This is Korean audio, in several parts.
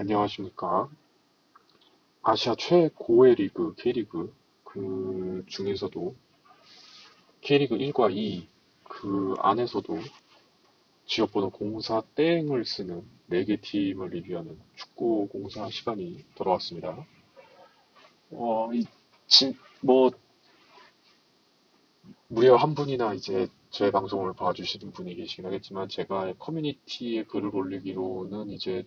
안녕하십니까. 아시아 최고의 리그, K리그, 그 중에서도 K리그 1과 2, 그 안에서도 지역번호 04 땡을 쓰는 4개 팀을 리뷰하는 축구 공사 시간이 돌아왔습니다. 이, 뭐, 무려 한 분이나 이제 제 방송을 봐주시는 분이 계시긴 하겠지만, 제가 커뮤니티에 글을 올리기로는 이제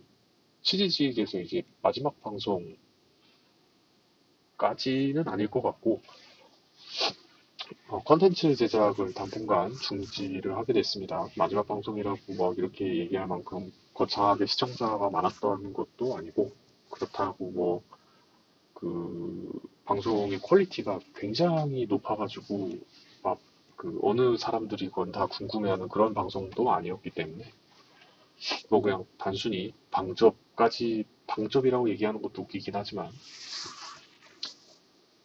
치지직에서 이제 마지막 방송까지는 아닐 것 같고, 컨텐츠 제작을 당분간 중지를 하게 됐습니다. 마지막 방송이라고 뭐 이렇게 얘기할 만큼 거창하게 시청자가 많았던 것도 아니고, 그렇다고 뭐 그 방송의 퀄리티가 굉장히 높아가지고 막 그 어느 사람들이 그건 다 궁금해하는 그런 방송도 아니었기 때문에 뭐 그냥 단순히 방접이라고 얘기하는 것도 웃기긴 하지만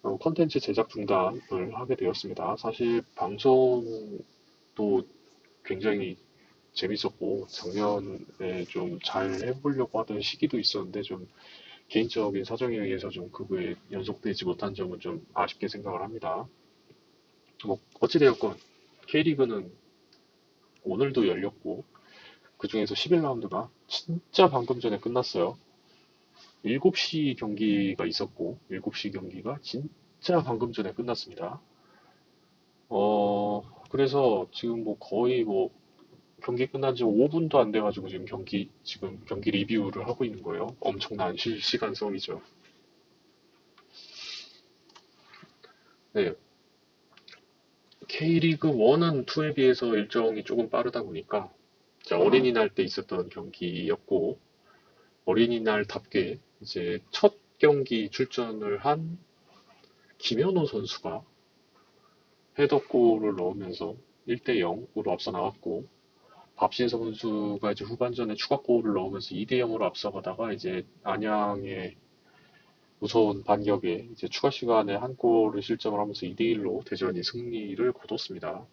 컨텐츠 제작 중단을 하게 되었습니다. 사실 방송도 굉장히 재밌었고 작년에 좀 잘 해보려고 하던 시기도 있었는데 좀 개인적인 사정에 의해서 좀 그거에 연속되지 못한 점은 좀 아쉽게 생각을 합니다. 뭐 어찌되었건 K리그는 오늘도 열렸고 그중에서 11라운드가 진짜 방금 전에 끝났어요. 7시 경기가 있었고 7시 경기가 진짜 방금 전에 끝났습니다. 그래서 지금 뭐 거의 뭐 경기 끝난 지 5분도 안 돼가지고 지금 경기 리뷰를 하고 있는 거예요. 엄청난 실시간성이죠. 네. K리그 1은 2에 비해서 일정이 조금 빠르다 보니까 이제 어린이날 때 있었던 경기였고 어린이날답게 이제 첫 경기 출전을 한 김현호 선수가 헤더골을 넣으면서 1대 0으로 앞서 나갔고 밥신 선수가 이제 후반전에 추가골을 넣으면서 2대 0으로 앞서가다가 이제 안양의 무서운 반격에 이제 추가 시간에 한 골을 실점을 하면서 2대 1로 대전이 승리를 거뒀습니다.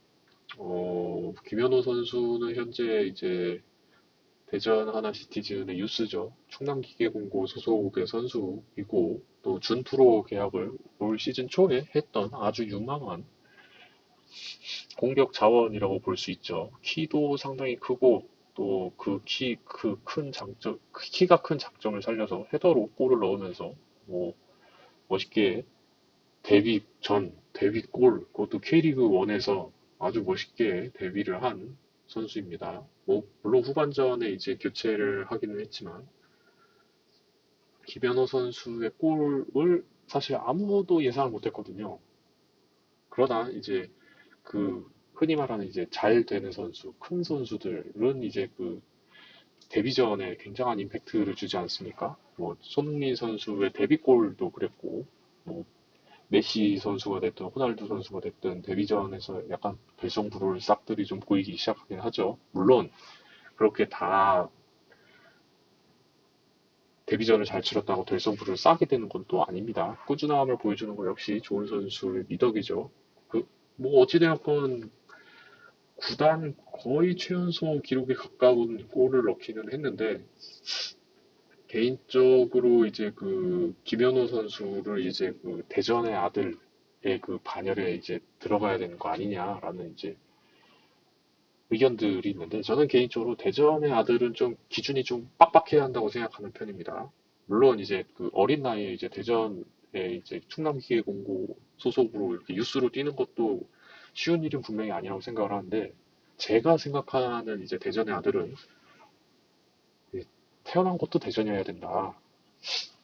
김현호 선수는 현재 이제 대전 하나시티즌의 유스죠. 충남기계공고 소속의 선수이고 또 준프로 계약을 올 시즌 초에 했던 아주 유망한 공격 자원이라고 볼 수 있죠. 키도 상당히 크고 또 키가 큰 장점을 살려서 헤더로 골을 넣으면서 뭐 멋있게 데뷔골, 그것도 K리그 1에서 아주 멋있게 데뷔를 한 선수입니다. 뭐, 물론 후반전에 이제 교체를 하기는 했지만, 김현호 선수의 골을 사실 아무도 예상을 못했거든요. 그러나 이제 흔히 말하는 이제 잘 되는 선수, 큰 선수들은 이제 데뷔전에 굉장한 임팩트를 주지 않습니까? 뭐, 손흥민 선수의 데뷔골도 그랬고, 뭐, 메시 선수가 됐든 호날두 선수가 됐든 데뷔전에서 약간 결승부를 싹들이 좀 보이기 시작하긴 하죠. 물론 그렇게 다 데뷔전을 잘 치렀다고 결승부를 싸게 되는 건 또 아닙니다. 꾸준함을 보여주는 거 역시 좋은 선수의 미덕이죠. 뭐 어찌되었건 구단 거의 최연소 기록에 가까운 골을 넣기는 했는데 개인적으로 이제 김현우 선수를 이제 대전의 아들의 반열에 이제 들어가야 되는 거 아니냐라는 이제 의견들이 있는데 저는 개인적으로 대전의 아들은 좀 기준이 좀 빡빡해야 한다고 생각하는 편입니다. 물론 이제 어린 나이에 이제 대전에 이제 충남기계공고 소속으로 이렇게 유스로 뛰는 것도 쉬운 일은 분명히 아니라고 생각을 하는데 제가 생각하는 이제 대전의 아들은 태어난 것도 대전이어야 된다.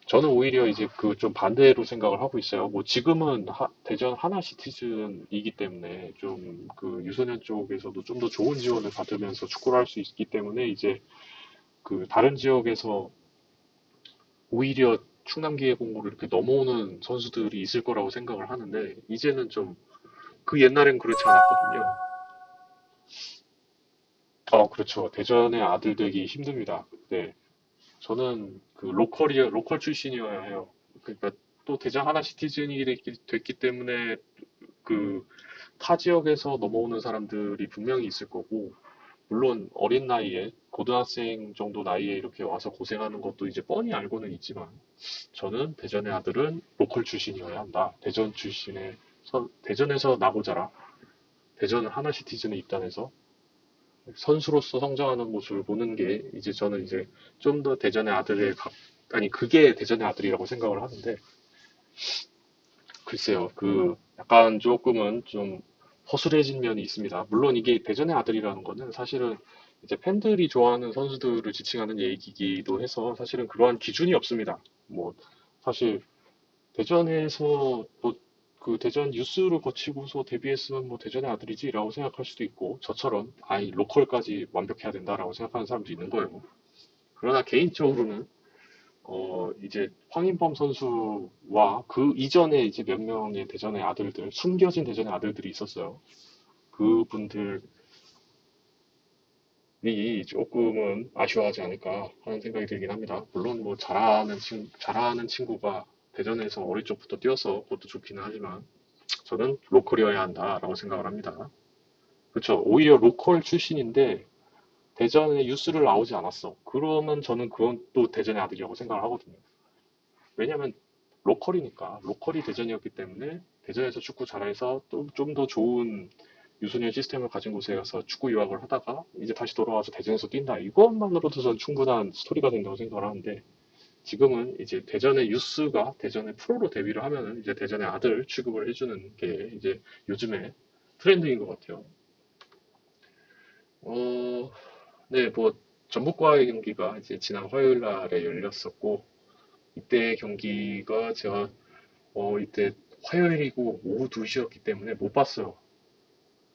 저는 오히려 이제 좀 반대로 생각을 하고 있어요. 뭐 지금은 대전 하나 시티즌이기 때문에 좀 유소년 쪽에서도 좀 더 좋은 지원을 받으면서 축구를 할 수 있기 때문에 이제 다른 지역에서 오히려 충남기계공고를 이렇게 넘어오는 선수들이 있을 거라고 생각을 하는데 이제는 좀 옛날엔 그렇지 않았거든요. 그렇죠. 대전의 아들 되기 힘듭니다. 네. 저는 로컬 출신이어야 해요. 그러니까 또 대전 하나 시티즌이 됐기 때문에 그 타 지역에서 넘어오는 사람들이 분명히 있을 거고 물론 어린 나이에 고등학생 정도 나이에 이렇게 와서 고생하는 것도 이제 뻔히 알고는 있지만 저는 대전의 아들은 로컬 출신이어야 한다. 대전 출신의 대전에서 나고 자라. 대전 하나시티즌에 입단해서 선수로서 성장하는 모습을 보는 게 이제 저는 이제 좀 더 대전의 아들의 아니 그게 대전의 아들이라고 생각을 하는데 글쎄요 그 약간 조금은 좀 허술해진 면이 있습니다. 물론 이게 대전의 아들이라는 거는 사실은 이제 팬들이 좋아하는 선수들을 지칭하는 얘기이기도 해서 사실은 그러한 기준이 없습니다. 뭐 사실 대전에서 뭐 그 대전 유스를 거치고서 데뷔했으면 뭐 대전의 아들이지라고 생각할 수도 있고 저처럼 아예 로컬까지 완벽해야 된다라고 생각하는 사람도 있는 거예요. 그러나 개인적으로는 이제 황인범 선수와 그 이전에 이제 몇 명의 대전의 아들들 숨겨진 대전의 아들들이 있었어요. 그분들이 조금은 아쉬워하지 않을까 하는 생각이 들긴 합니다. 물론 뭐 잘하는 친구가 대전에서 어릴 적부터 뛰어서 그것도 좋기는 하지만 저는 로컬이어야 한다라고 생각을 합니다. 그렇죠. 오히려 로컬 출신인데 대전에 유스를 나오지 않았어. 그러면 저는 그건 또 대전의 아들이라고 생각을 하거든요. 왜냐면 로컬이니까 로컬이 대전이었기 때문에 대전에서 축구 잘해서 또 좀 더 좋은 유소년 시스템을 가진 곳에 가서 축구 유학을 하다가 이제 다시 돌아와서 대전에서 뛴다. 이것만으로도 전 충분한 스토리가 된다고 생각을 하는데 지금은 이제 대전의 유스가 대전의 프로로 데뷔를 하면은 이제 대전의 아들 취급을 해주는 게 이제 요즘에 트렌드인 것 같아요. 어, 네, 뭐 전북과의 경기가 이제 지난 화요일 날에 열렸었고 이때 경기가 제가 이때 화요일이고 오후 2시였기 때문에 못 봤어요.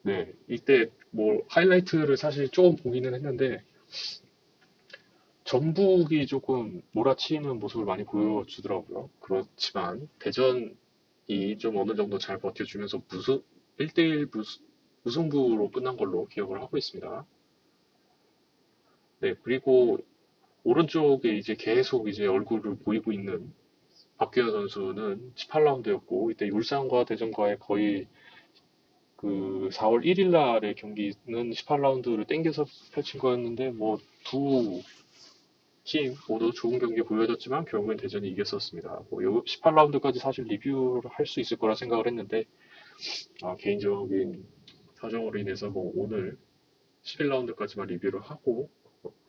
네, 이때 뭐 하이라이트를 사실 조금 보기는 했는데 전북이 조금 몰아치는 모습을 많이 보여주더라고요. 그렇지만 대전이 좀 어느 정도 잘 버텨주면서 1대1 무승부로 끝난 걸로 기억을 하고 있습니다. 네, 그리고 오른쪽에 이제 계속 이제 얼굴을 보이고 있는 박규현 선수는 18라운드였고 이때 울산과 대전과의 거의 그 4월 1일 날의 경기는 18라운드를 땡겨서 펼친 거였는데 뭐 두 팀 모두 좋은 경기 보여줬지만 결국엔 대전이 이겼었습니다. 뭐 18라운드까지 사실 리뷰를 할 수 있을 거라 생각을 했는데 개인적인 사정으로 인해서 뭐 오늘 11라운드까지만 리뷰를 하고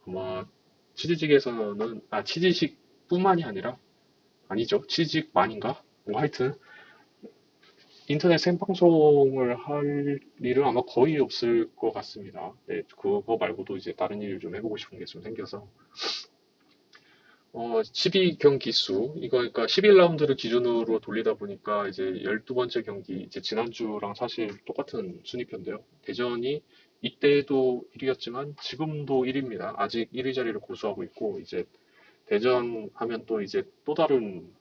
아마 치즈직에서는 치즈직뿐만이 아니라 아니죠 치즈직만인가? 뭐 하여튼 인터넷 생방송을 할 일은 아마 거의 없을 것 같습니다. 네, 그거 말고도 이제 다른 일을 좀 해보고 싶은 게 좀 생겨서. 12경기 수, 이거 그러니까 11라운드를 기준으로 돌리다 보니까 이제 12번째 경기, 이제 지난주랑 사실 똑같은 순위표인데요. 대전이 이때도 1위였지만 지금도 1위입니다. 아직 1위 자리를 고수하고 있고, 이제 대전 하면 또 이제 또 다른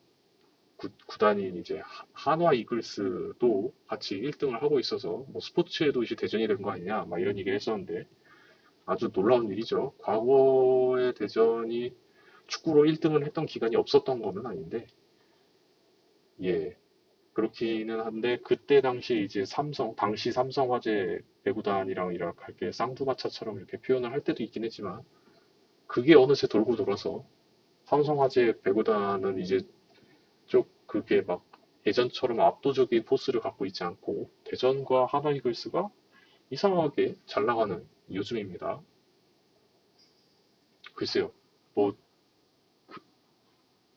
구단인 이제 한화 이글스도 같이 1등을 하고 있어서 뭐 스포츠에도 이제 대전이 된 거 아니냐 막 이런 얘기를 했었는데 아주 놀라운 일이죠. 과거에 대전이 축구로 1등을 했던 기간이 없었던 거는 아닌데 예 그렇기는 한데 그때 당시 이제 당시 삼성화재 배구단이랑 이렇게 쌍두마차처럼 이렇게 표현을 할 때도 있긴 했지만 그게 어느새 돌고 돌아서 삼성화재 배구단은 이제 쪽 그게 막 예전처럼 압도적인 포스를 갖고 있지 않고 대전과 하나 이글스가 이상하게 잘 나가는 요즘입니다. 글쎄요. 뭐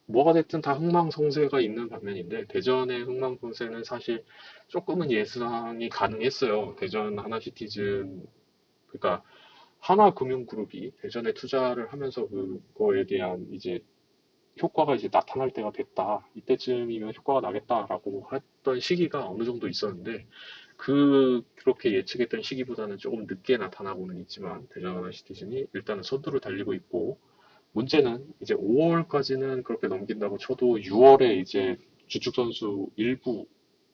뭐가 됐든 다 흥망성쇠가 있는 반면인데 대전의 흥망성쇠는 사실 조금은 예상이 가능했어요. 대전 하나시티즌 그러니까 하나금융그룹이 대전에 투자를 하면서 그거에 대한 이제 효과가 이제 나타날 때가 됐다. 이때쯤이면 효과가 나겠다라고 했던 시기가 어느 정도 있었는데, 그렇게 예측했던 시기보다는 조금 늦게 나타나고는 있지만, 대전 하나시티즌이 일단은 선두를 달리고 있고, 문제는 이제 5월까지는 그렇게 넘긴다고 쳐도 6월에 이제 주축 선수 일부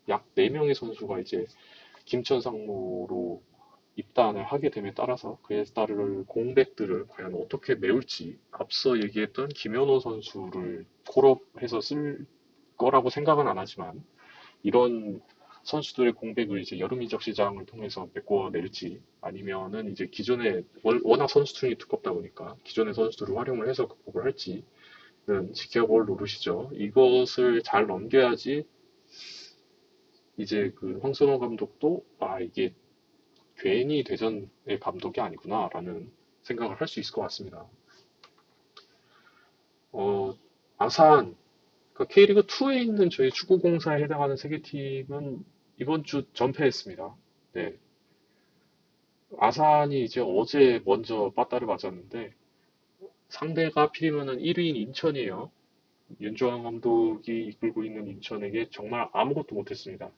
약 4명의 선수가 이제 김천 상무로 입단을 하게 됨에 따라서 그에 따를 공백들을 과연 어떻게 메울지 앞서 얘기했던 김현호 선수를 콜업해서 쓸 거라고 생각은 안 하지만 이런 선수들의 공백을 이제 여름 이적 시장을 통해서 메꿔낼지 아니면은 이제 기존에 워낙 선수 층이 두껍다 보니까 기존의 선수들을 활용을 해서 극복을 할지는 지켜볼 노릇이죠. 이것을 잘 넘겨야지 이제 그 황선홍 감독도 이게 괜히 대전의 감독이 아니구나라는 생각을 할 수 있을 것 같습니다. 어, 아산 K리그 2에 있는 저희 축구공사에 해당하는 세 개 팀은 이번 주 전패했습니다. 네, 아산이 이제 어제 먼저 빠따를 맞았는데 상대가 필이면은 1위인 인천이에요. 윤조환 감독이 이끌고 있는 인천에게 정말 아무것도 못했습니다.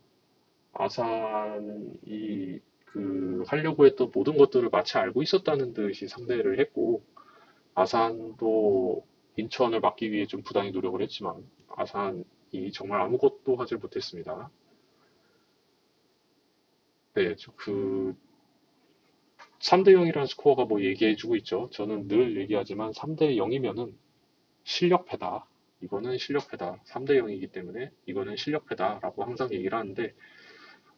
아산이 하려고 했던 모든 것들을 마치 알고 있었다는 듯이 상대를 했고 아산도 인천을 막기 위해 좀 부단히 노력을 했지만 아산이 정말 아무것도 하지 못했습니다. 네, 3대 0이라는 스코어가 뭐 얘기해주고 있죠. 저는 늘 얘기하지만 3대 0이면은 실력패다. 이거는 실력패다. 3대 0이기 때문에 이거는 실력패다라고 항상 얘기를 하는데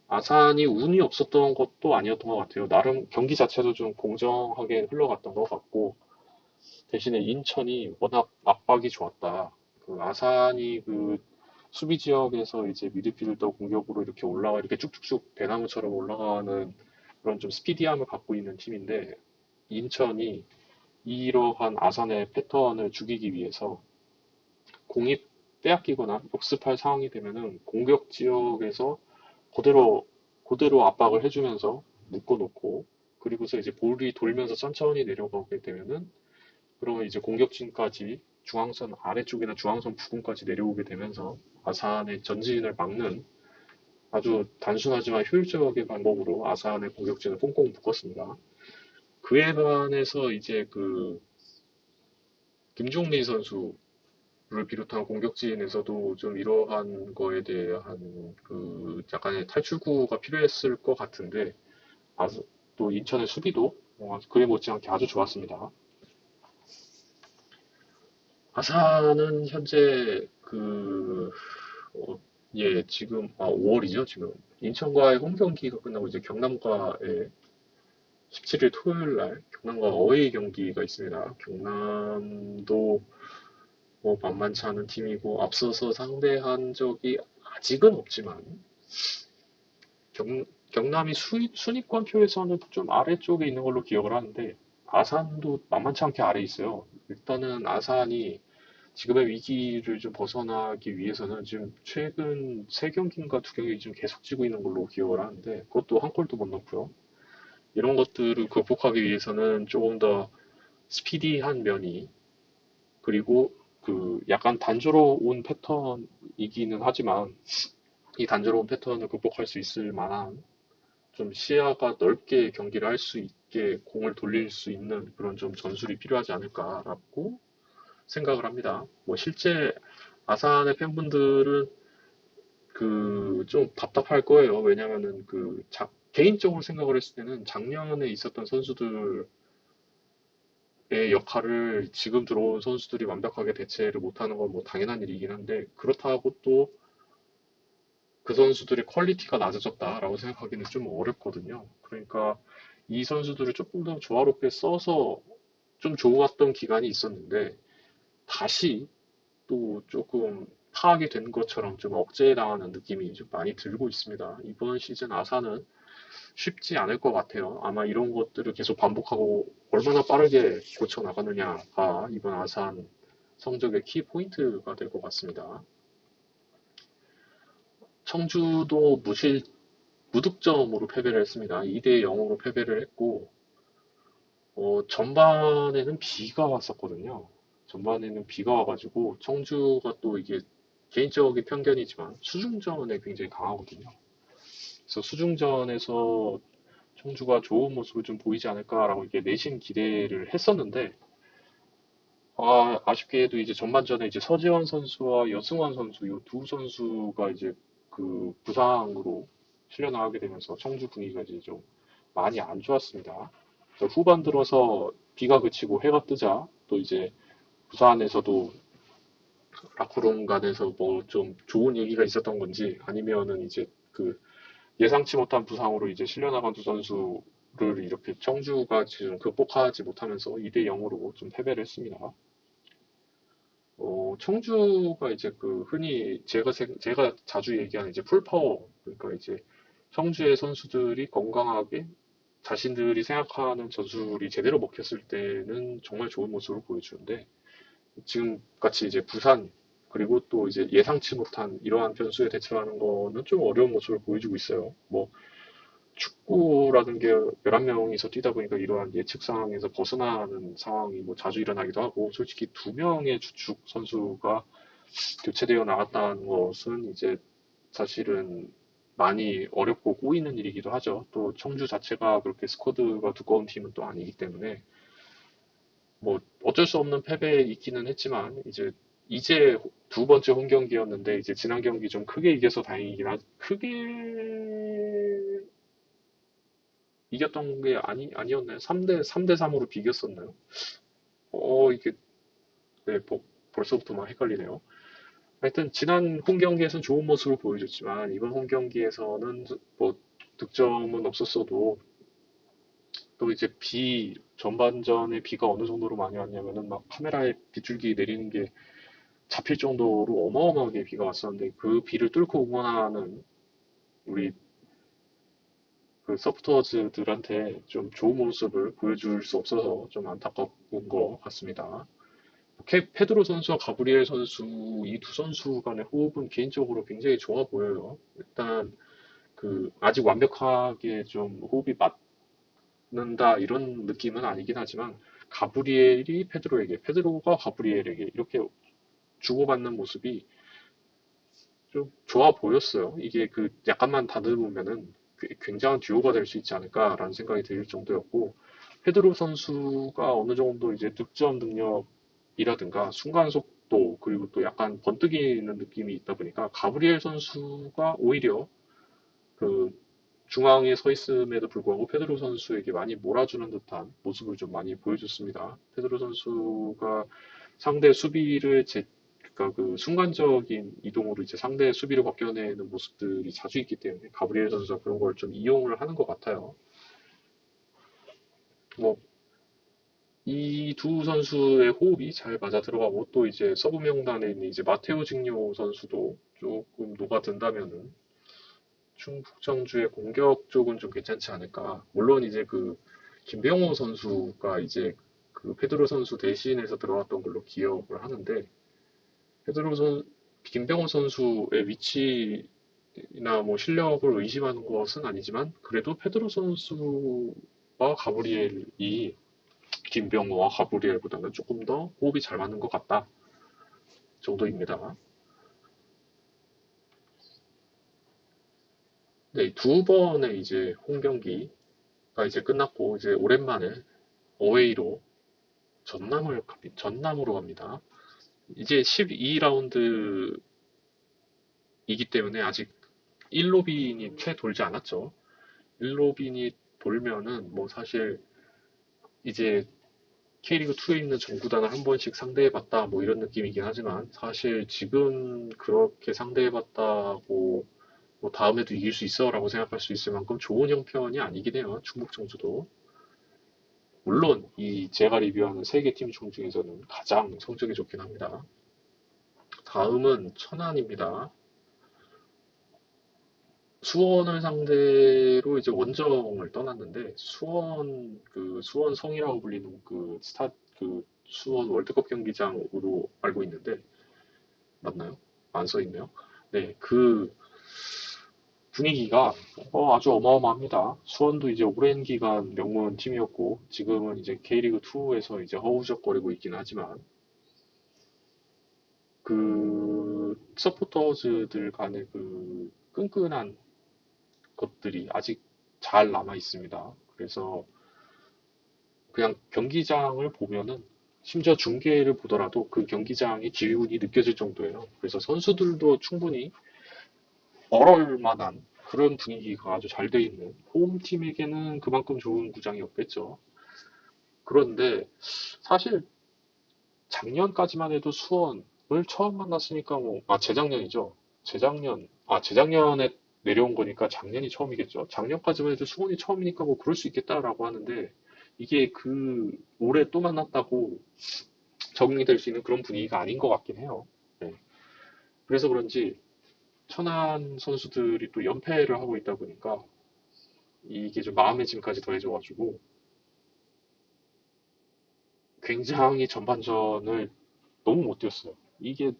아산이 운이 없었던 것도 아니었던 것 같아요. 나름 경기 자체도 좀 공정하게 흘러갔던 것 같고 대신에 인천이 워낙 압박이 좋았다. 아산이 수비 지역에서 이제 미드필더 공격으로 이렇게 쭉쭉쭉 대나무처럼 올라가는 그런 좀 스피디함을 갖고 있는 팀인데 인천이 이러한 아산의 패턴을 죽이기 위해서 공이 빼앗기거나 역습할 상황이 되면은 공격 지역에서 그대로 압박을 해주면서 묶어놓고 그리고서 이제 볼이 돌면서 천천히 내려가게 되면은 그러면 이제 공격진까지 중앙선 아래쪽이나 중앙선 부근까지 내려오게 되면서 아산의 전진을 막는 아주 단순하지만 효율적인 방법으로 아산의 공격진을 꽁꽁 묶었습니다. 그에 반해서 이제 김종민 선수를 비롯한 공격진에서도 좀 이러한 거에 대한 약간의 탈출구가 필요했을 것 같은데 또 인천의 수비도 그에 못지않게 아주 좋았습니다. 아산은 현재 지금 5월이죠, 지금. 인천과의 홈 경기가 끝나고 이제 경남과의 17일 토요일 날 경남과 어웨이 경기가 있습니다. 경남도 뭐 만만치 않은 팀이고 앞서서 상대한 적이 아직은 없지만 경남이 순위권표에서는 좀 아래쪽에 있는 걸로 기억을 하는데 아산도 만만치 않게 아래 있어요. 일단은 아산이 지금의 위기를 좀 벗어나기 위해서는 지금 최근 세 경기인가 두 경기 좀 계속 지고 있는 걸로 기억을 하는데 그것도 한 골도 못 넣고요. 이런 것들을 극복하기 위해서는 조금 더 스피디한 면이 그리고 약간 단조로운 패턴이기는 하지만 이 단조로운 패턴을 극복할 수 있을 만한 좀 시야가 넓게 경기를 할 수 있게 공을 돌릴 수 있는 그런 좀 전술이 필요하지 않을까라고 생각을 합니다. 뭐 실제 아산의 팬분들은 좀 답답할 거예요. 왜냐면은 개인적으로 생각을 했을 때는 작년에 있었던 선수들의 역할을 지금 들어온 선수들이 완벽하게 대체를 못하는 건 뭐 당연한 일이긴 한데 그렇다고 또 그 선수들의 퀄리티가 낮아졌다라고 생각하기는 좀 어렵거든요. 그러니까 이 선수들을 조금 더 조화롭게 써서 좀 좋았던 기간이 있었는데 다시 또 조금 파악이 된 것처럼 좀 억제당하는 느낌이 좀 많이 들고 있습니다. 이번 시즌 아사는 쉽지 않을 것 같아요. 아마 이런 것들을 계속 반복하고 얼마나 빠르게 고쳐 나가느냐가 이번 아산 성적의 키 포인트가 될 것 같습니다. 청주도 무득점으로 패배를 했습니다. 2대 0으로 패배를 했고, 전반에는 비가 왔었거든요. 전반에는 비가 와가지고 청주가 또 이게 개인적인 편견이지만 수중전에 굉장히 강하거든요. 그래서 수중전에서 청주가 좋은 모습을 좀 보이지 않을까라고 이게 내심 기대를 했었는데 아쉽게도 이제 전반전에 이제 서지원 선수와 여승환 선수 이 두 선수가 이제 부상으로 실려나가게 되면서 청주 분위기가 이제 좀 많이 안 좋았습니다. 그래서 후반 들어서 비가 그치고 해가 뜨자 또 이제 부산에서도 라쿠론간에서 뭐 좀 좋은 얘기가 있었던 건지 아니면은 이제 예상치 못한 부상으로 이제 실려나간 두 선수를 이렇게 청주가 지금 극복하지 못하면서 2대 0으로 좀 패배를 했습니다. 청주가 이제 그 흔히 제가 자주 얘기하는 이제 풀파워, 그러니까 이제 청주의 선수들이 건강하게 자신들이 생각하는 전술이 제대로 먹혔을 때는 정말 좋은 모습을 보여주는데 지금 같이 이제 부산 그리고 또 이제 예상치 못한 이러한 변수에 대처하는 거는 좀 어려운 모습을 보여주고 있어요. 뭐 축구라는 게 11명이서 뛰다 보니까 이러한 예측 상황에서 벗어나는 상황이 뭐 자주 일어나기도 하고 솔직히 두 명의 주축 선수가 교체되어 나갔다는 것은 이제 사실은 많이 어렵고 꼬이는 일이기도 하죠. 또 청주 자체가 그렇게 스쿼드가 두꺼운 팀은 또 아니기 때문에 뭐 어쩔 수 없는 패배이기는 했지만 이제 두 번째 홈 경기였는데 이제 지난 경기 좀 크게 이겨서 다행이긴 크게 이겼던 게 아니었나요? 3대 3으로 비겼었나요? 이게 네, 벌써부터 막 헷갈리네요. 하여튼 지난 홈 경기에서는 좋은 모습을 보여줬지만 이번 홈 경기에서는 뭐 득점은 없었어도 또 이제 전반전에 비가 어느 정도로 많이 왔냐면은 막 카메라에 빗줄기 내리는 게 잡힐 정도로 어마어마하게 비가 왔었는데 그 비를 뚫고 응원하는 우리 그 서포터즈들한테 좀 좋은 모습을 보여줄 수 없어서 좀 안타까운 것 같습니다. 페드로 선수와 가브리엘 선수 이 두 선수 간의 호흡은 개인적으로 굉장히 좋아 보여요. 일단 그 아직 완벽하게 좀 호흡이 맞는다 이런 느낌은 아니긴 하지만 가브리엘이 페드로에게, 페드로가 가브리엘에게 이렇게 주고받는 모습이 좀 좋아 보였어요. 이게 그 약간만 다듬으면은 굉장한 듀오가 될 수 있지 않을까라는 생각이 들 정도였고 페드로 선수가 어느 정도 이제 득점 능력이라든가 순간 속도 그리고 또 약간 번뜩이는 느낌이 있다 보니까 가브리엘 선수가 오히려 그 중앙에 서 있음에도 불구하고 페드로 선수에게 많이 몰아주는 듯한 모습을 좀 많이 보여줬습니다. 페드로 선수가 상대 수비를 그러니까 그 순간적인 이동으로 이제 상대 수비를 벗겨내는 모습들이 자주 있기 때문에 가브리엘 선수가 그런 걸 좀 이용을 하는 것 같아요. 뭐 이 두 선수의 호흡이 잘 맞아 들어가고 또 이제 서브 명단에 있는 이제 마테오 징요 선수도 조금 녹아든다면은 충북 청주의 공격 쪽은 좀 괜찮지 않을까. 물론 이제 그 김병호 선수가 이제 그 페드로 선수 대신해서 들어왔던 걸로 기억을 하는데 페드로 선 김병호 선수의 위치나 뭐 실력을 의심하는 것은 아니지만 그래도 페드로 선수와 가브리엘이 김병호와 가브리엘보다는 조금 더 호흡이 잘 맞는 것 같다 정도입니다. 네, 두 번의 이제 홈 경기가 이제 끝났고 이제 오랜만에 어웨이로 전남으로 갑니다. 이제 12라운드이기 때문에 아직 1로빈이 채 돌지 않았죠. 1로빈이 돌면은 뭐 사실 이제 K리그2에 있는 전 구단을 한 번씩 상대해봤다 뭐 이런 느낌이긴 하지만 사실 지금 그렇게 상대해봤다고 뭐 다음에도 이길 수 있어라고 생각할 수 있을 만큼 좋은 형편이 아니긴 해요. 충북 청주도. 물론 이 제가 리뷰하는 세 개 팀 중에서는 가장 성적이 좋긴 합니다. 다음은 천안입니다. 수원을 상대로 이제 원정을 떠났는데 수원 성이라고 불리는 그 수원 월드컵 경기장으로 알고 있는데 맞나요? 안 써 있네요. 네, 그 분위기가 아주 어마어마합니다. 수원도 이제 오랜 기간 명문 팀이었고 지금은 이제 K리그 2에서 이제 허우적거리고 있긴 하지만 그 서포터즈들 간의 그 끈끈한 것들이 아직 잘 남아 있습니다. 그래서 그냥 경기장을 보면은 심지어 중계를 보더라도 그 경기장의 기운이 느껴질 정도예요. 그래서 선수들도 충분히 얼얼 만한 그런 분위기가 아주 잘 돼 있는 홈팀에게는 그만큼 좋은 구장이 없겠죠. 그런데 사실 작년까지만 해도 수원을 처음 만났으니까 재작년이죠. 재작년에 내려온 거니까 작년이 처음이겠죠. 작년까지만 해도 수원이 처음이니까 뭐 그럴 수 있겠다라고 하는데 이게 그 올해 또 만났다고 적응이 될 수 있는 그런 분위기가 아닌 것 같긴 해요. 네. 그래서 그런지 천안 선수들이 또 연패를 하고 있다 보니까 이게 좀 마음의 짐까지 더해져가지고 굉장히 전반전을 너무 못 뛰었어요. 이게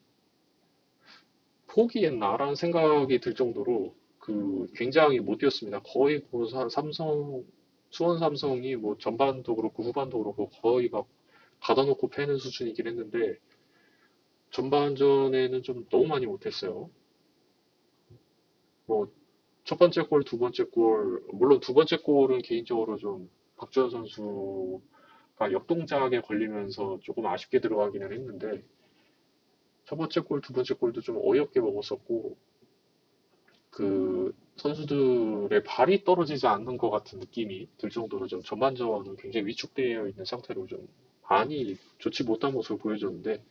포기했나라는 생각이 들 정도로 그 굉장히 못 뛰었습니다. 거의 뭐 삼성, 수원 삼성이 뭐 전반도 그렇고 후반도 그렇고 거의 막 가다놓고 패는 수준이긴 했는데 전반전에는 좀 너무 많이 못했어요. 뭐 첫 번째 골, 두 번째 골, 물론 두 번째 골은 개인적으로 좀 박주현 선수가 역동작에 걸리면서 조금 아쉽게 들어가기는 했는데 첫 번째 골, 두 번째 골도 좀 어이없게 먹었었고 그 선수들의 발이 떨어지지 않는 것 같은 느낌이 들 정도로 좀 전반전은 굉장히 위축되어 있는 상태로 좀 많이 좋지 못한 모습을 보여줬는데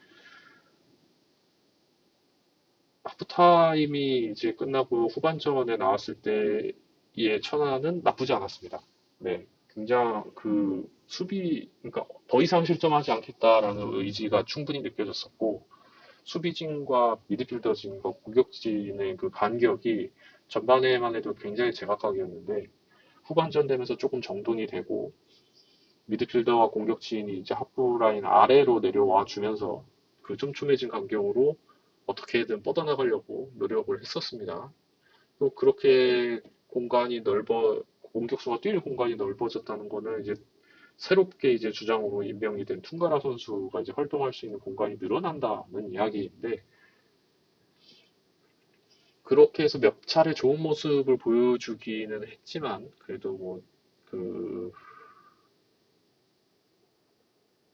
하프타임이 이제 끝나고 후반전에 나왔을 때의 천안은 나쁘지 않았습니다. 네, 굉장히 그 수비, 그러니까 더 이상 실점하지 않겠다라는 의지가 충분히 느껴졌었고 수비진과 미드필더진과 공격진의 그 간격이 전반에만 해도 굉장히 제각각이었는데 후반전 되면서 조금 정돈이 되고 미드필더와 공격진이 이제 하프라인 아래로 내려와 주면서 그 촘촘해진 간격으로 어떻게든 뻗어나가려고 노력을 했었습니다. 또 그렇게 공간이 공격수가 뛸 공간이 넓어졌다는 거는 이제 새롭게 이제 주장으로 임명이 된 퉁가라 선수가 이제 활동할 수 있는 공간이 늘어난다는 이야기인데 그렇게 해서 몇 차례 좋은 모습을 보여주기는 했지만 그래도 뭐 그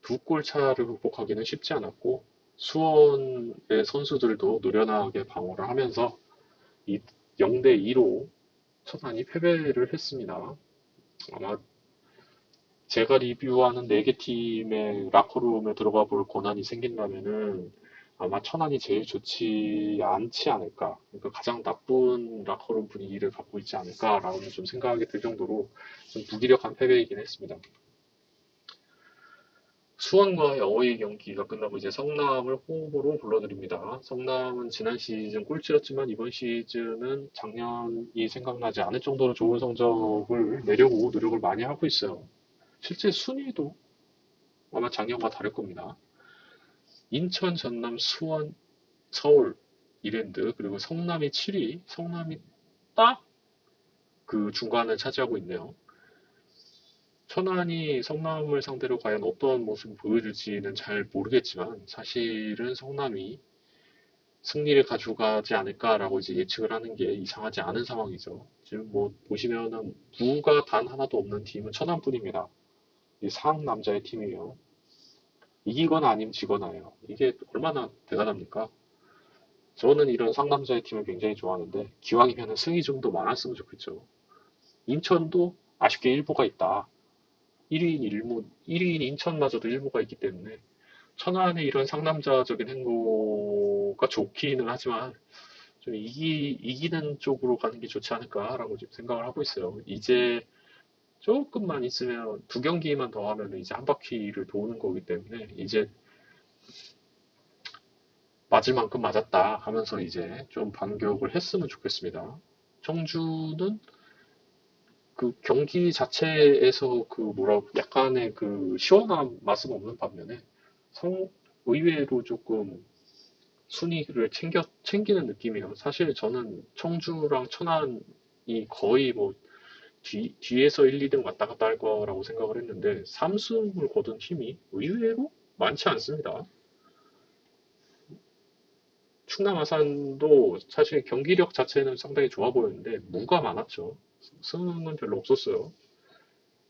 두 골 차를 극복하기는 쉽지 않았고 수원의 선수들도 노련하게 방어를 하면서 이 0대 2로 천안이 패배를 했습니다. 아마 제가 리뷰하는 4개 팀의 라커룸에 들어가 볼 권한이 생긴다면은 아마 천안이 제일 좋지 않지 않을까. 그러니까 가장 나쁜 라커룸 분위기를 갖고 있지 않을까라는 좀 생각이 들 정도로 좀 무기력한 패배이긴 했습니다. 수원과의 어웨이 경기가 끝나고 이제 성남을 호흡으로 불러드립니다. 성남은 지난 시즌 꼴찌였지만 이번 시즌은 작년이 생각나지 않을 정도로 좋은 성적을 내려고 노력을 많이 하고 있어요. 실제 순위도 아마 작년과 다를 겁니다. 인천, 전남, 수원, 서울, 이랜드, 그리고 성남이 7위, 성남이 딱 그 중간을 차지하고 있네요. 천안이 성남을 상대로 과연 어떤 모습을 보여줄지는 잘 모르겠지만 사실은 성남이 승리를 가져가지 않을까라고 이제 예측을 하는 게 이상하지 않은 상황이죠. 지금 뭐 보시면은 부가 단 하나도 없는 팀은 천안뿐입니다. 이 상남자의 팀이에요. 이기거나 아니면 지거나예요. 이게 얼마나 대단합니까? 저는 이런 상남자의 팀을 굉장히 좋아하는데 기왕이면 승이 좀 더 많았으면 좋겠죠. 인천도 아쉽게 일부가 있다. 1위인 인천마저도 일부가 있기 때문에 천안의 이런 상남자적인 행보가 좋기는 하지만 좀 이기는 쪽으로 가는 게 좋지 않을까라고 지금 생각을 하고 있어요. 이제 조금만 있으면 두 경기만 더 하면 이제 한 바퀴를 도는 거기 때문에 이제 맞을 만큼 맞았다 하면서 이제 좀 반격을 했으면 좋겠습니다. 청주는 그 경기 자체에서 그 뭐라 약간의 그 시원한 맛은 없는 반면에 성 의외로 조금 순위를 챙기는 느낌이에요. 사실 저는 청주랑 천안이 거의 뭐 뒤에서 1, 2등 왔다 갔다 할 거라고 생각을 했는데 삼승을 거둔 팀이 의외로 많지 않습니다. 충남 아산도 사실 경기력 자체는 상당히 좋아 보였는데 무가 많았죠. 승은 별로 없었어요.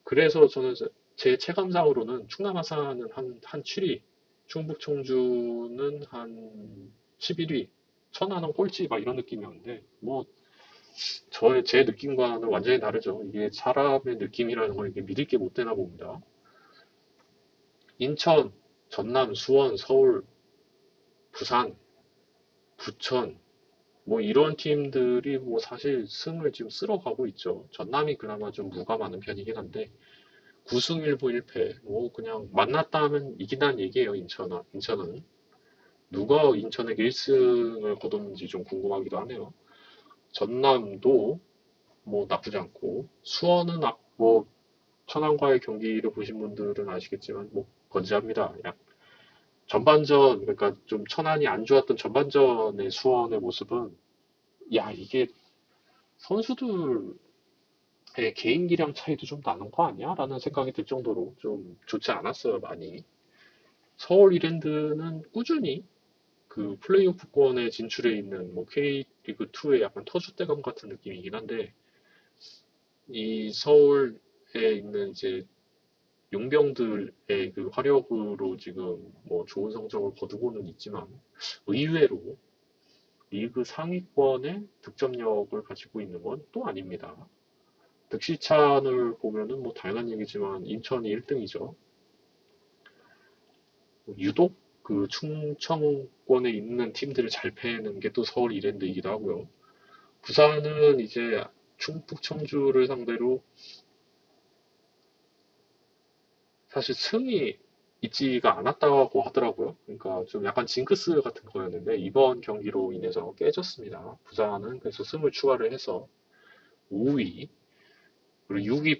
그래서 저는 제 체감상으로는 충남 아산은 한 7위, 충북 청주는 한 11위, 천안은 꼴찌 막 이런 느낌이었는데 뭐 제 느낌과는 완전히 다르죠. 이게 사람의 느낌이라는 건 이게 믿을 게 못 되나 봅니다. 인천, 전남, 수원, 서울, 부산, 부천 뭐 이런 팀들이 뭐 사실 승을 지금 쓸어가고 있죠. 전남이 그나마 좀 무가 많은 편이긴 한데 9승 1무 1패. 뭐 그냥 만났다 하면 이긴다는 얘기예요. 인천은 누가 인천에게 1승을 거뒀는지 좀 궁금하기도 하네요. 전남도 뭐 나쁘지 않고 수원은 뭐 천안과의 경기를 보신 분들은 아시겠지만 뭐 건재합니다. 전반전 그러니까 좀 천안이 안 좋았던 전반전의 수원의 모습은 야 이게 선수들의 개인기량 차이도 좀 나는 거 아니야? 라는 생각이 들 정도로 좀 좋지 않았어요, 많이. 서울 이랜드는 꾸준히 그 플레이오프권에 진출해 있는 뭐 K리그2의 약간 터줏대감 같은 느낌이긴 한데, 이 서울에 있는 이제 용병들의 그 화력으로 지금 뭐 좋은 성적을 거두고는 있지만, 의외로 리그 상위권의 득점력을 가지고 있는 건 또 아닙니다. 득실찬을 보면은 뭐 당연한 얘기지만 인천이 1등이죠. 유독 그 충청권에 있는 팀들을 잘 패는 게 또 서울 이랜드이기도 하고요. 부산은 이제 충북 청주를 상대로 사실 승이 있지가 않았다고 하더라고요. 그러니까 좀 약간 징크스 같은 거였는데 이번 경기로 인해서 깨졌습니다. 부산은 그래서 승을 추가를 해서 5위, 그리고 6위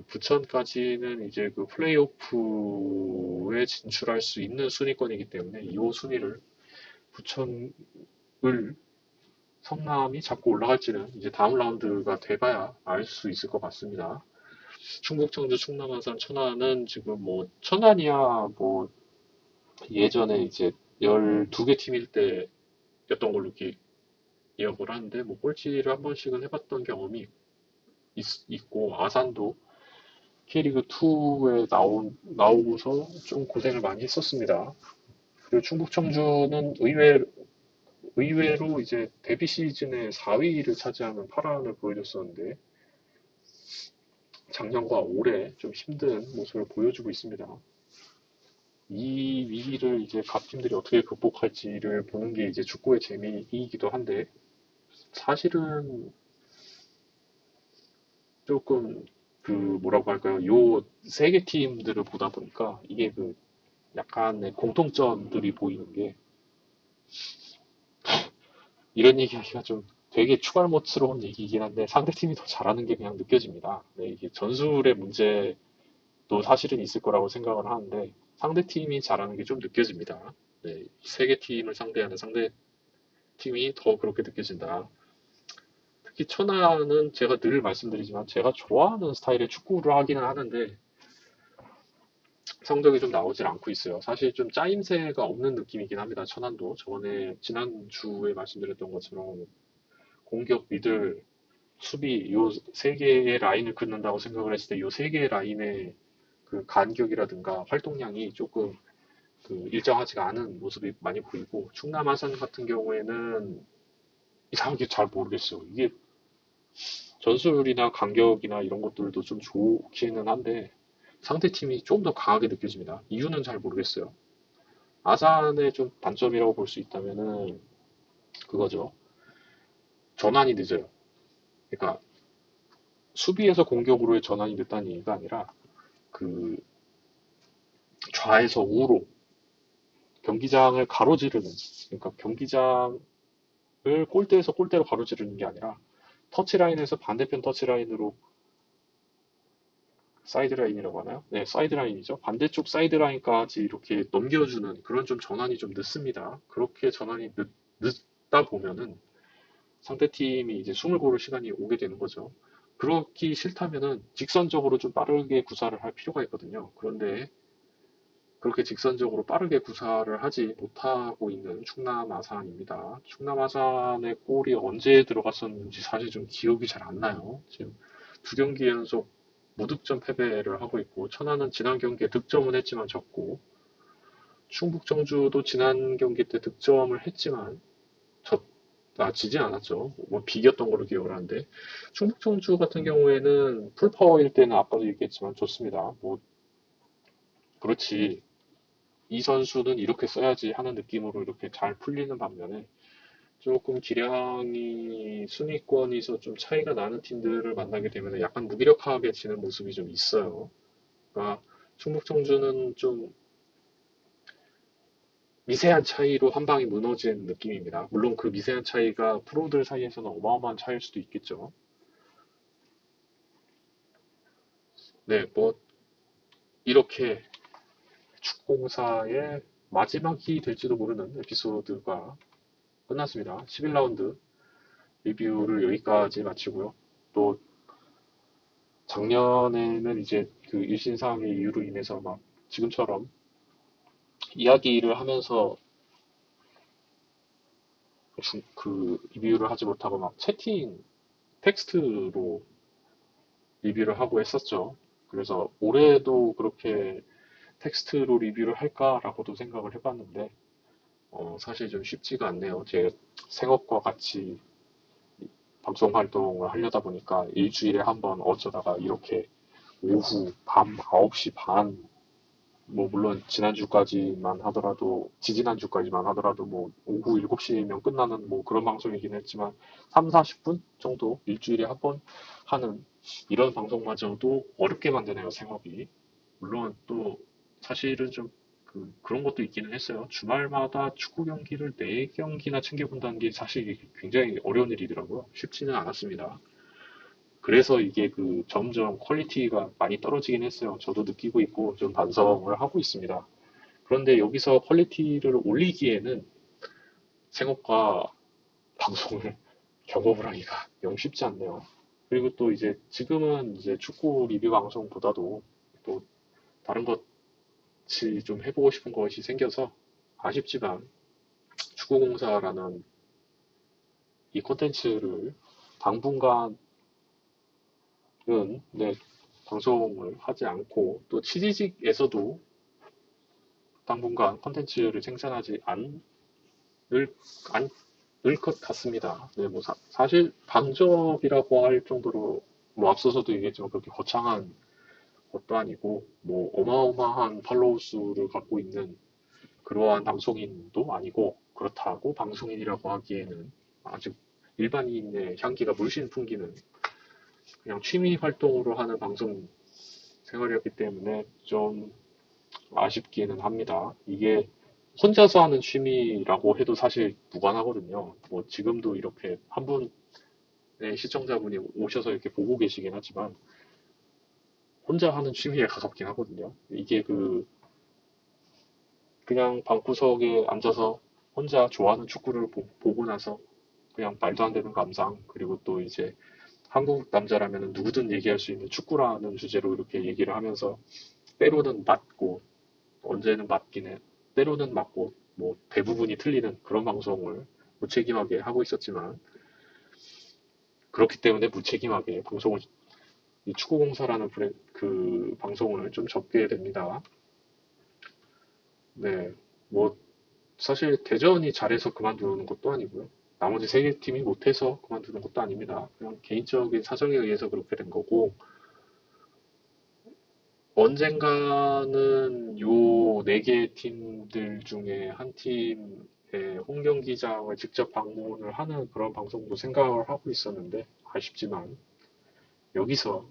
부천까지는 이제 그 플레이오프에 진출할 수 있는 순위권이기 때문에 이 순위를 부천을 성남이 잡고 올라갈지는 이제 다음 라운드가 돼봐야 알 수 있을 것 같습니다. 충북, 청주, 충남, 아산, 천안은 지금 뭐 천안이야 뭐 예전에 이제 12개 팀일 때였던 걸로 기억을 하는데 뭐 꼴찌를 한 번씩은 해봤던 경험이 있고 아산도 K리그 2에 나오고서 좀 고생을 많이 했었습니다. 그리고 충북 청주는 의외로 이제 데뷔 시즌에 4위를 차지하는 파란을 보여줬었는데 작년과 올해 좀 힘든 모습을 보여주고 있습니다. 이 위기를 이제 각 팀들이 어떻게 극복할지를 보는 게 이제 축구의 재미이기도 한데 사실은 조금 그 뭐라고 할까요? 요 세 개 팀들을 보다 보니까 이게 그 약간의 공통점들이 보이는 게 이런 얘기하기가 좀 되게 추갈모스러운 얘기이긴 한데 상대팀이 더 잘하는 게 그냥 느껴집니다. 네, 이게 전술의 문제도 사실은 있을 거라고 생각을 하는데 상대팀이 잘하는 게 좀 느껴집니다. 네, 세 개 팀을 상대하는 상대팀이 더 그렇게 느껴진다. 특히 천안은 제가 늘 말씀드리지만 제가 좋아하는 스타일의 축구를 하기는 하는데 성적이 좀 나오질 않고 있어요. 사실 좀 짜임새가 없는 느낌이긴 합니다. 천안도 저번에 지난주에 말씀드렸던 것처럼 공격, 미들, 수비 요 세 개의 라인을 긋는다고 생각을 했을 때 요 세 개의 라인의 그 간격이라든가 활동량이 조금 그 일정하지가 않은 모습이 많이 보이고 충남 아산 같은 경우에는 이상하게 잘 모르겠어요. 이게 전술이나 간격이나 이런 것들도 좀 좋기는 한데 상대팀이 좀 더 강하게 느껴집니다. 이유는 잘 모르겠어요. 아산의 좀 단점이라고 볼 수 있다면은 그거죠. 전환이 늦어요. 그러니까 수비에서 공격으로의 전환이 늦다는 얘기가 아니라 그 좌에서 우로 경기장을 가로지르는 그러니까 경기장을 골대에서 골대로 가로지르는 게 아니라 터치라인에서 반대편 터치라인으로 사이드라인이라고 하나요? 네, 사이드라인이죠. 반대쪽 사이드라인까지 이렇게 넘겨주는 그런 좀 전환이 좀 늦습니다. 그렇게 전환이 늦다 보면은 상대팀이 이제 숨을 고를 시간이 오게 되는 거죠. 그렇기 싫다면은 직선적으로 좀 빠르게 구사를 할 필요가 있거든요. 그런데 그렇게 직선적으로 빠르게 구사를 하지 못하고 있는 충남 아산입니다. 충남 아산의 골이 언제 들어갔었는지 사실 좀 기억이 잘 안 나요. 지금 두 경기 연속 무득점 패배를 하고 있고 천안은 지난 경기에 득점은 했지만 졌고 충북 청주도 지난 경기 때 득점을 했지만 지진 않았죠. 뭐 비겼던 걸로 기억을 하는데 충북 청주 같은 경우에는 풀파워일 때는 아까도 얘기했지만 좋습니다. 뭐 그렇지 이 선수는 이렇게 써야지 하는 느낌으로 이렇게 잘 풀리는 반면에 조금 기량이 순위권에서 좀 차이가 나는 팀들을 만나게 되면 약간 무기력하게지는 모습이 좀 있어요. 그러니까 충북 청주는 좀 미세한 차이로 한 방에 무너진 느낌입니다. 물론 그 미세한 차이가 프로들 사이에서는 어마어마한 차이일 수도 있겠죠. 네, 뭐 이렇게 축구공사의 마지막이 될지도 모르는 에피소드가 끝났습니다. 11라운드 리뷰를 여기까지 마치고요. 또 작년에는 이제 그 일신상의 이유로 인해서 막 지금처럼 이야기를 하면서 그 리뷰를 하지 못하고 막 채팅 텍스트로 리뷰를 하고 했었죠. 그래서 올해도 그렇게 텍스트로 리뷰를 할까라고도 생각을 해봤는데 사실 좀 쉽지가 않네요. 제 생업과 같이 방송 활동을 하려다 보니까 일주일에 한 번 어쩌다가 이렇게 오후 밤 9시 반, 뭐 물론 지난주까지만 하더라도 지지난주까지만 하더라도 뭐 오후 7시면 끝나는 뭐 그런 방송이긴 했지만 3, 40분 정도 일주일에 한 번 하는 이런 방송마저도 어렵게 만드네요, 생업이. 물론 또 사실은 좀 그런 것도 있기는 했어요. 주말마다 축구 경기를 4경기나 챙겨본다는 게 사실 굉장히 어려운 일이더라고요. 쉽지는 않았습니다. 그래서 이게 점점 퀄리티가 많이 떨어지긴 했어요. 저도 느끼고 있고 좀 반성을 하고 있습니다. 그런데 여기서 퀄리티를 올리기에는 생업과 방송을 경험을 하기가 영 쉽지 않네요. 그리고 또 이제 지금은 이제 축구 리뷰 방송보다도 또 다른 것이 좀 해보고 싶은 것이 생겨서 아쉽지만 축구공사라는 이 콘텐츠를 당분간은 네, 방송을 하지 않고 또 취지직에서도 당분간 콘텐츠를 생산하지 않을 것 같습니다. 네, 뭐 사실 방접이라고 할 정도로 뭐 앞서서도 얘기했지만 그렇게 거창한 것도 아니고 뭐 어마어마한 팔로우 수를 갖고 있는 그러한 방송인도 아니고 그렇다고 방송인이라고 하기에는 아직 일반인의 향기가 물씬 풍기는 그냥 취미 활동으로 하는 방송 생활이었기 때문에 좀 아쉽기는 합니다. 이게 혼자서 하는 취미라고 해도 사실 무관하거든요. 뭐 지금도 이렇게 한 분의 시청자분이 오셔서 이렇게 보고 계시긴 하지만 혼자 하는 취미에 가깝긴 하거든요. 이게 그냥 방구석에 앉아서 혼자 좋아하는 축구를 보고 나서 그냥 말도 안 되는 감상 그리고 또 이제 한국 남자라면 누구든 얘기할 수 있는 축구라는 주제로 이렇게 얘기를 하면서 때로는 맞고 언제는 맞긴 해. 때로는 맞고 뭐 대부분이 틀리는 그런 방송을 무책임하게 하고 있었지만 그렇기 때문에 무책임하게 방송을 이 축구공사라는 그 방송을 좀 접게 됩니다. 네, 뭐 사실 대전이 잘해서 그만두는 것도 아니고요. 나머지 세 개 팀이 못해서 그만두는 것도 아닙니다. 그냥 개인적인 사정에 의해서 그렇게 된 거고 언젠가는 요 네 개 팀들 중에 한 팀의 홈 경기장을 직접 방문을 하는 그런 방송도 생각을 하고 있었는데 아쉽지만 여기서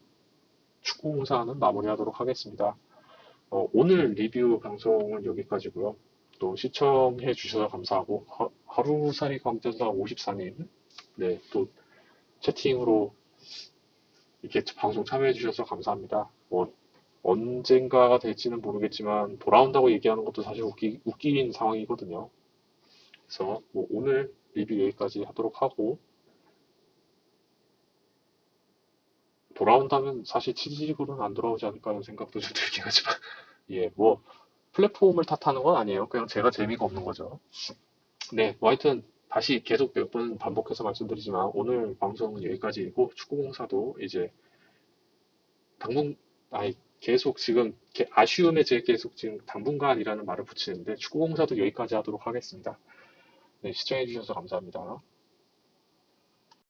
축구공사는 마무리하도록 하겠습니다. 오늘 리뷰 방송은 여기까지고요. 또 시청해 주셔서 감사하고 하루살이 광전사 54님 네, 또 채팅으로 이렇게 방송 참여해 주셔서 감사합니다. 뭐 언젠가가 될지는 모르겠지만 돌아온다고 얘기하는 것도 사실 웃긴 상황이거든요. 그래서 뭐 오늘 리뷰 여기까지 하도록 하고 돌아온다면 사실 치즈직으로는 안 돌아오지 않을까 하는 생각도 좀 들긴 하지만 예, 뭐 플랫폼을 탓하는 건 아니에요. 그냥 제가 재미가 없는 거죠. 네, 뭐 하여튼 다시 계속 몇 번 반복해서 말씀드리지만 오늘 방송은 여기까지이고 축구공사도 이제 당분 아니 계속 지금 아쉬움에 제 계속 지금 당분간이라는 말을 붙이는데 축구공사도 여기까지 하도록 하겠습니다. 네, 시청해주셔서 감사합니다.